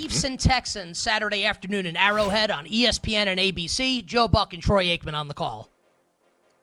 Chiefs and Texans Saturday afternoon in Arrowhead on ESPN and ABC. Joe Buck and Troy Aikman on the call.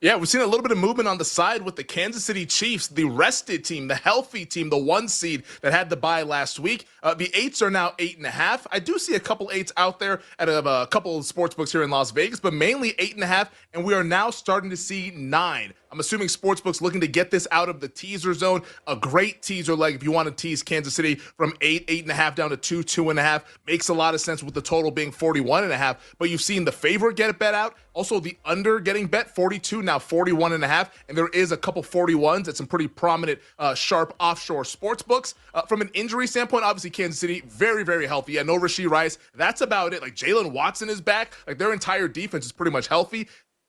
Yeah, we've seen a little bit of movement on the side with the Kansas City Chiefs, the rested team, the healthy team, the 1 seed that had the bye last week. The 8s are now 8.5. I do see a couple 8s out there at a couple of sports books here in Las Vegas, but mainly 8.5, and we are now starting to see 9. I'm assuming sportsbooks looking to get this out of the teaser zone. A great teaser leg if you want to tease Kansas City from 8.5 down to 2.5. Makes a lot of sense with the total being 41.5. But you've seen the favorite get it bet out. Also the under getting bet 42, now 41.5. And there is a couple 41s at some pretty prominent sharp offshore sports books. From an injury standpoint, obviously Kansas City very, very healthy. Yeah, no Rashee Rice. That's about it. Like Jalen Watson is back. Like their entire defense is pretty much healthy.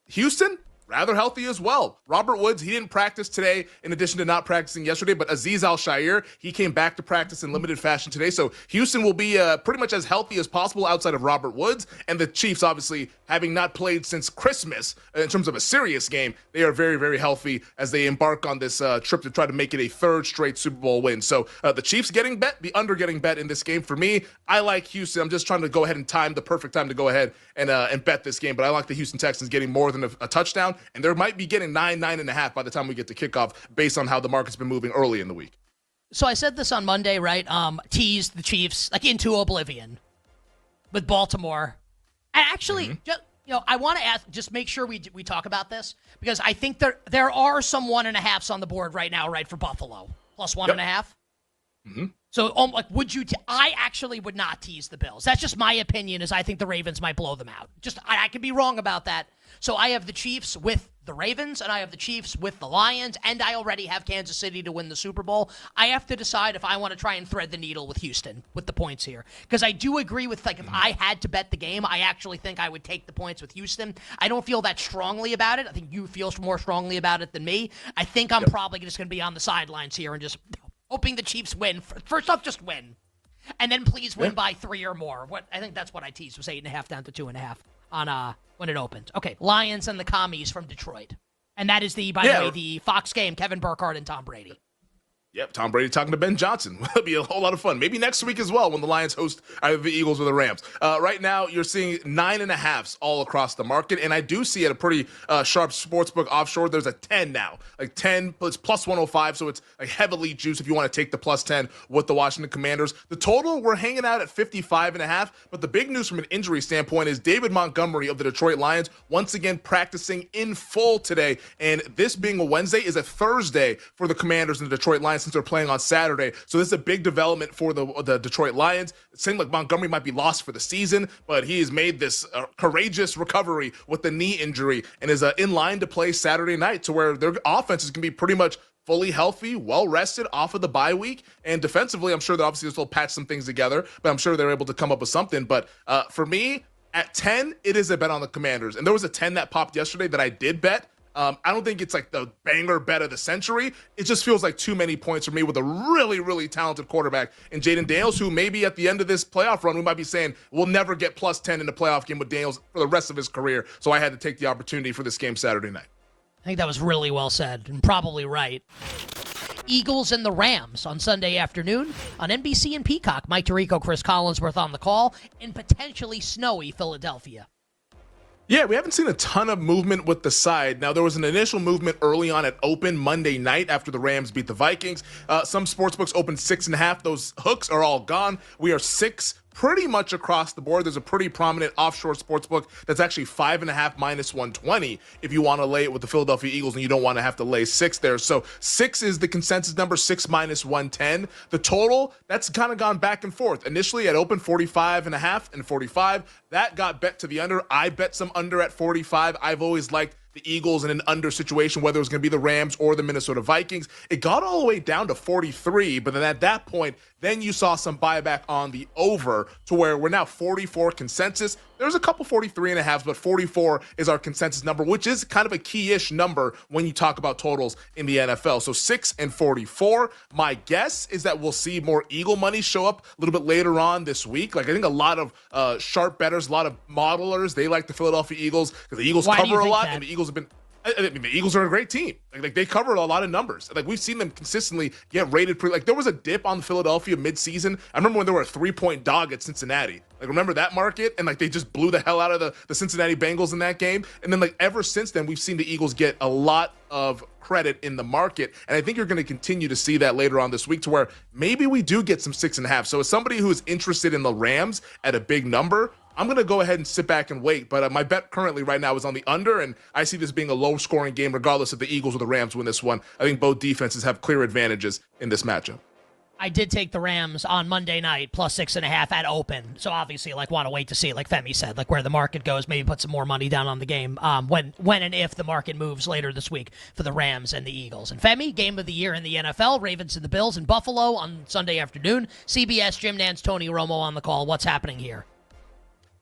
Houston, rather healthy as well. Robert Woods, he didn't practice today in addition to not practicing yesterday, but Azeez Al-Shaair, he came back to practice in limited fashion today. So Houston will be pretty much as healthy as possible outside of Robert Woods. And the Chiefs, obviously, having not played since Christmas in terms of a serious game, they are very, very healthy as they embark on this trip to try to make it a third straight Super Bowl win. So the Chiefs getting bet, the under getting bet in this game. For me, I like Houston. I'm just trying to go ahead and time the perfect time to go ahead and bet this game. But I like the Houston Texans getting more than a touchdown. And there might be getting 9.5 by the time we get to kickoff based on how the market's been moving early in the week. So I said this on Monday, right? Teased the Chiefs like into oblivion with Baltimore. And actually, just, I want to ask, just make sure we talk about this because I think there are some 1.5s on the board right now, right, for Buffalo. Plus 1.5. Mm-hmm. So, would you? I actually would not tease the Bills. That's just my opinion. Is I think the Ravens might blow them out. Just I could be wrong about that. So I have the Chiefs with the Ravens, and I have the Chiefs with the Lions, and I already have Kansas City to win the Super Bowl. I have to decide if I want to try and thread the needle with Houston with the points here, because I do agree with if I had to bet the game, I actually think I would take the points with Houston. I don't feel that strongly about it. I think you feel more strongly about it than me. I think I'm probably just going to be on the sidelines here and just hoping the Chiefs win. First off, just win. And then please win by 3 or more. I think that's what I teased was 8.5 down to 2.5 on when it opened. Okay, Lions and the Commies from Detroit. And that is the way, the Fox game, Kevin Burkhardt and Tom Brady. Yep, Tom Brady talking to Ben Johnson. It'll be a whole lot of fun. Maybe next week as well when the Lions host either the Eagles or the Rams. Right now, you're seeing 9.5s all across the market, and I do see at a pretty sharp sportsbook offshore, there's a 10 now. Like 10, it's plus 105, so it's like heavily juiced if you want to take the plus 10 with the Washington Commanders. The total, we're hanging out at 55.5, but the big news from an injury standpoint is David Montgomery of the Detroit Lions once again practicing in full today, and this being a Wednesday is a Thursday for the Commanders and the Detroit Lions since they're playing on Saturday. So this is a big development for the Detroit Lions. It seemed like Montgomery might be lost for the season, but he has made this courageous recovery with the knee injury and is in line to play Saturday night, to where their offenses can be pretty much fully healthy, well-rested off of the bye week. And defensively, I'm sure that obviously this will patch some things together, but I'm sure they're able to come up with something. But for me, at 10, it is a bet on the Commanders. And there was a 10 that popped yesterday that I did bet. I don't think it's like the banger bet of the century. It just feels like too many points for me with a really, really talented quarterback in Jaden Daniels, who maybe at the end of this playoff run, we might be saying we'll never get plus 10 in the playoff game with Daniels for the rest of his career. So I had to take the opportunity for this game Saturday night. I think that was really well said and probably right. Eagles and the Rams on Sunday afternoon on NBC and Peacock. Mike Tirico, Chris Collinsworth on the call in potentially snowy Philadelphia. Yeah, we haven't seen a ton of movement with the side. Now, there was an initial movement early on at open Monday night after the Rams beat the Vikings. Some sportsbooks opened 6.5. Those hooks are all gone. We are 6 pretty much across the board. There's a pretty prominent offshore sportsbook that's actually 5.5 minus 120 if you want to lay it with the Philadelphia Eagles and you don't want to have to lay 6 there. So 6 is the consensus number, 6 minus 110. The total, that's kind of gone back and forth. Initially at open 45.5 and 45. That got bet to the under. I bet some under at 45. I've always liked the Eagles in an under situation, whether it was going to be the Rams or the Minnesota Vikings. It got all the way down to 43, but then at that point, then you saw some buyback on the over to where we're now 44 consensus. There's a couple 43.5s, but 44 is our consensus number, which is kind of a key-ish number when you talk about totals in the NFL. So 6 and 44. My guess is that we'll see more Eagle money show up a little bit later on this week. Like I think a lot of sharp bettors, a lot of modelers, they like the Philadelphia Eagles because the Eagles cover a lot, and the Eagles have been I mean, the Eagles are a great team. Like they covered a lot of numbers. Like we've seen them consistently get rated like there was a dip on Philadelphia midseason. I remember when they were a 3-point dog at Cincinnati. Like remember that market? And like they just blew the hell out of the Cincinnati Bengals in that game. And then like ever since then, we've seen the Eagles get a lot of credit in the market. And I think you're going to continue to see that later on this week to where maybe we do get some 6.5. So as somebody who is interested in the Rams at a big number, I'm going to go ahead and sit back and wait. But my bet currently right now is on the under, and I see this being a low-scoring game regardless if the Eagles or the Rams win this one. I think both defenses have clear advantages in this matchup. I did take the Rams on Monday night plus 6.5 at open. So obviously, like, want to wait to see, like Femi said, like where the market goes, maybe put some more money down on the game when and if the market moves later this week for the Rams and the Eagles. And Femi, game of the year in the NFL, Ravens and the Bills in Buffalo on Sunday afternoon. CBS, Jim Nantz, Tony Romo on the call. What's happening here?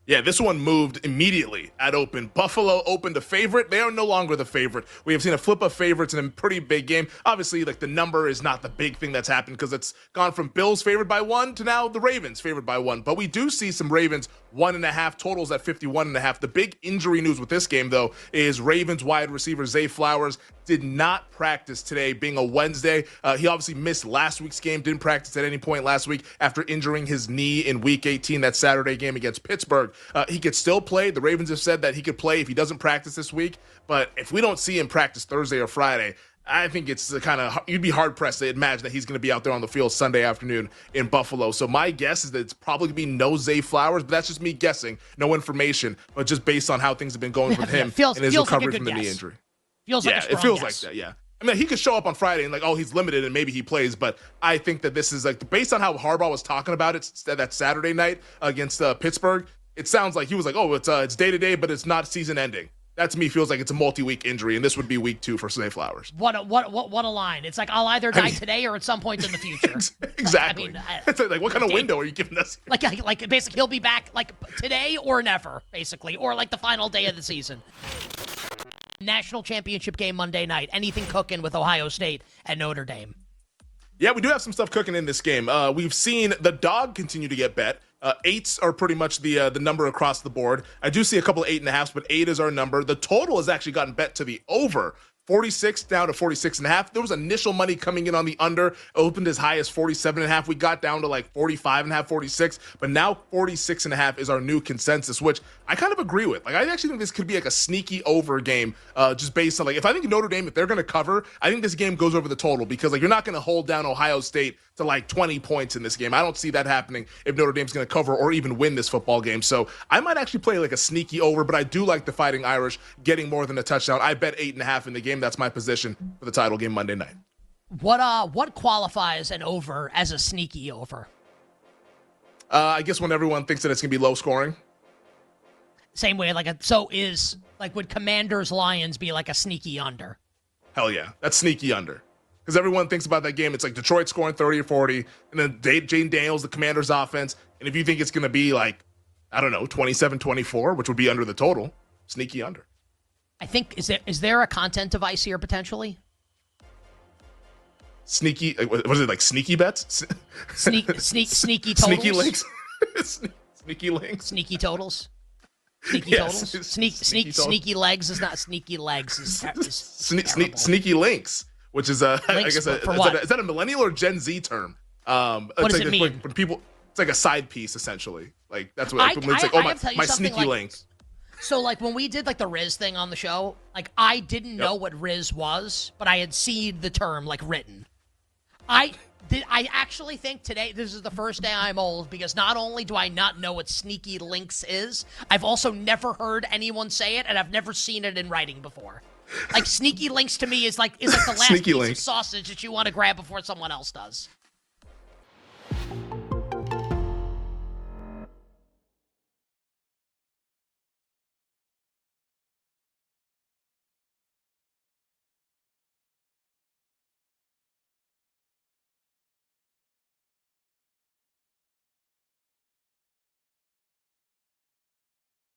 Yeah, this one moved immediately at open. Buffalo opened a favorite. They are no longer the favorite. We have seen a flip of favorites in a pretty big game. Obviously, like the number is not the big thing that's happened because it's gone from Bills favored by 1 to now the Ravens favored by 1. But we do see some Ravens 1.5 totals at 51.5. The big injury news with this game, though, is Ravens wide receiver Zay Flowers did not practice today, being a Wednesday. He obviously missed last week's game, didn't practice at any point last week after injuring his knee in Week 18, that Saturday game against Pittsburgh. He could still play. The Ravens have said that he could play if he doesn't practice this week. But if we don't see him practice Thursday or Friday, I think it's the kind of, you'd be hard-pressed to imagine that he's going to be out there on the field Sunday afternoon in Buffalo. So my guess is that it's probably going to be no Zay Flowers, but that's just me guessing. No information, but just based on how things have been going with him and his recovery from the knee injury. Feels like a strong it feels guess. like that, yeah. I mean, he could show up on Friday and like, oh, he's limited and maybe he plays, but I think that this is like, based on how Harbaugh was talking about it that Saturday night against Pittsburgh, it sounds like he was like, oh, it's day-to-day, but it's not season-ending. That to me feels like it's a multi-week injury, and this would be week 2 for Zay Flowers. What a line. It's like I'll either die today or at some point in the future. Exactly. It's like what kind of window are you giving us? Like basically he'll be back like today or never, basically, or like the final day of the season. National championship game Monday night. Anything cooking with Ohio State and Notre Dame? Yeah, we do have some stuff cooking in this game. We've seen the dog continue to get bet. 8s are pretty much the number across the board. I do see a couple of 8.5s, but 8 is our number. The total has actually gotten bet to the over. 46 down to 46.5. There was initial money coming in on the under. It opened as high as 47.5. We got down to like 45.5, 46. But now 46.5 is our new consensus, which I kind of agree with. Like, I actually think this could be like a sneaky over game, just based on like, if I think Notre Dame, if they're going to cover, I think this game goes over the total because like you're not going to hold down Ohio State to like 20 points in this game. I don't see that happening if Notre Dame's going to cover or even win this football game. So I might actually play like a sneaky over, but I do like the Fighting Irish getting more than a touchdown. I bet 8.5 in the game. That's my position for the title game Monday night. What qualifies an over as a sneaky over? I guess when everyone thinks that it's going to be low scoring. Same way, would Commanders Lions be like a sneaky under? Hell yeah, that's sneaky under. Because everyone thinks about that game, it's like Detroit scoring 30 or 40, and then Jane Daniels, the Commanders offense. And if you think it's going to be like, I don't know, 27-24, which would be under the total, sneaky under. I think, is there a content device here potentially? Sneaky, was it like sneaky bets? Sneaky totals? Sneaky links? Sneaky links? Sneaky totals? Sneaky yes, totals? Sneaky legs is not sneaky legs. Sneaky links, which is I guess is that a millennial or Gen Z term? What does it mean? When people, it's like a side piece essentially. Like that's what it's like. Oh, my sneaky links. So like when we did like the Riz thing on the show, like I didn't know what Riz was, but I had seen the term like written. I actually think today, this is the first day I'm old because not only do I not know what sneaky links is, I've also never heard anyone say it, and I've never seen it in writing before. Like sneaky links to me is like the last piece of sausage that you want to grab before someone else does.